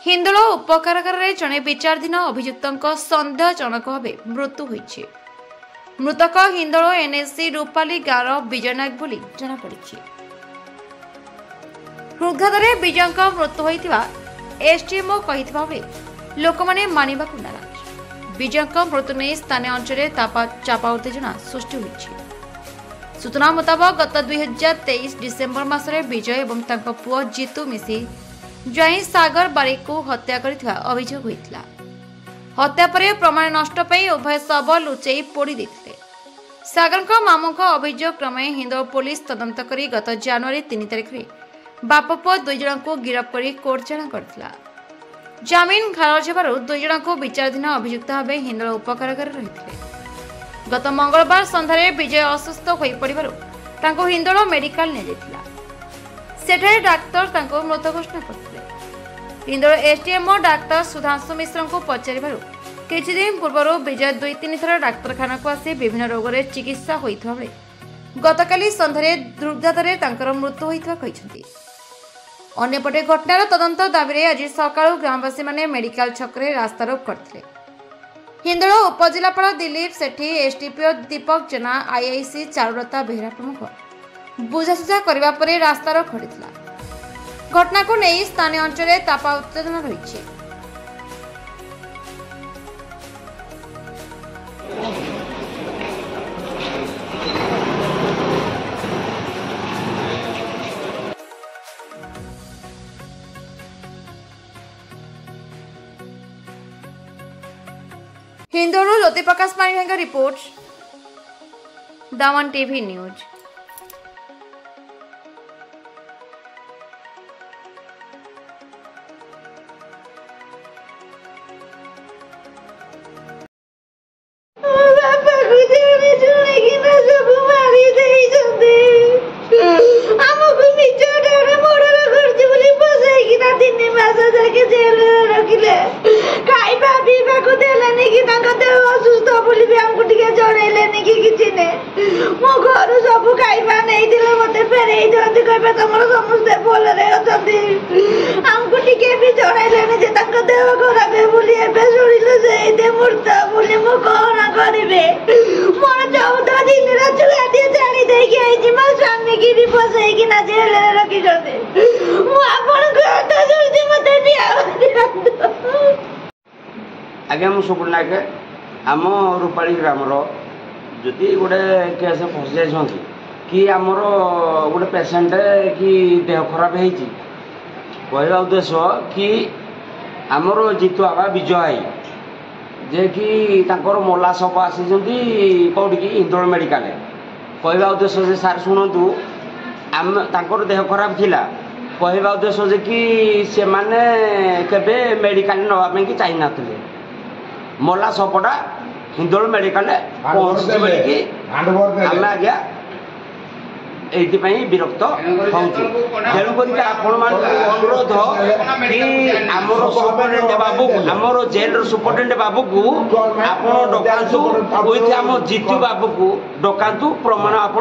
हिंदोल उपकारागार जड़े विचाराधीन अभियुक्त सन्देहजनक भाव मृत्यु होइछि। मृतक हिंदोल एनएससी रूपाली गाँव विजय नायक बोली जनापड़ी। हृदघात विजय मृत्यु होता एसडीएमओ कही लोक मैंने मानवा नाराज। विजय मृत्यु नहीं स्थानीय अंचल चापा उत्तेजना सृष्टि होइछि। सूचना मुताबक गत 2023 डिसेम्बर मासरे विजय और पुओ जीतू मिसी ज्वाई सागर बारिक को हत्या करथिबा अभियोग होइतला। हत्या पर प्रमाण नष्ट पाई उभय शव लुचई पोड़ी देथिले। सागर मामूक अभियोग क्रमे हिंदोल पुलिस तदंत करी गत जनवरी 3 तारिख में बाप पुओ 2 जन को गिरफ्त कर कोर्ट चालाण करथिला। जमीन खारज हेबारु 2 जन को विचाराधीन अभियुक्त भावे हिंदोल उपकारागार रहिथिले। गत मंगलवार संध्यारे विजय असुस्थ होई पड़िबारु तांको हिंदोल मेडिकल ने जायतिला। सेठारे डाक्टर तांको मृत घोषणा करथिले। हिंदोल एसडीएमओ डाक्टर सुधांशु मिश्र को पचारिबारु किछि दिन पूर्व विजय 2-3 थर डाक्तरखाना को आसी विभिन्न रोग रे चिकित्सा होइथबा बेले गतकाली संध्यारे हृदघातरे तांकर मृत्यु होइथबा कहिसंती। अन्यपटे घटनार तदंत दाबी आज सकाळु ग्रामवासी माने मेडिकल छकरे रास्ता रोक करथिले। हिंदोल उपजिलापाल दिलीप सेठी, एसडीपीओ दीपक जेना, आईआईसी चारुलता बेहरा प्रमुख बुझासुझा करबा परे रास्ता रोक करथिला। घटना को नहीं स्थानीय अंचल चापा उत्तेजना रही। हिंदोल ज्योति प्रकाश पाणिग्राही रिपोर्ट, दामन टीवी न्यूज। आज्ञा मु सुकुल नायक आम रूपाली ग्रामर जदि गोटे केस फसी जाइछन कि आमर गोटे पेसेंट कि देह खराब होती कहवा उद्देश्य कि आमर जीतू बाबा विजय भाई जे कि तांकर मोला सब आसी कौटी कि हिंदोल मेडिकल कहवा उद्देश्य जे सार शुणु आम तांकर देह खराब थिला कहवा उद्देश्य कि से माने केबे मेडिकल नवाई कि चाह ना मोला सपटा हिंदोल मेडिकल पहुँची आम आज्ञा ये विरक्त हूँ। तेणुक आपण मान अनुरोध कि आमर सुपरिटेडेंट बाबू आमर जेल सुपरिटेडेंट बाबू को आप डकातु आम जीतू बाबू को डकातु प्रमाण आप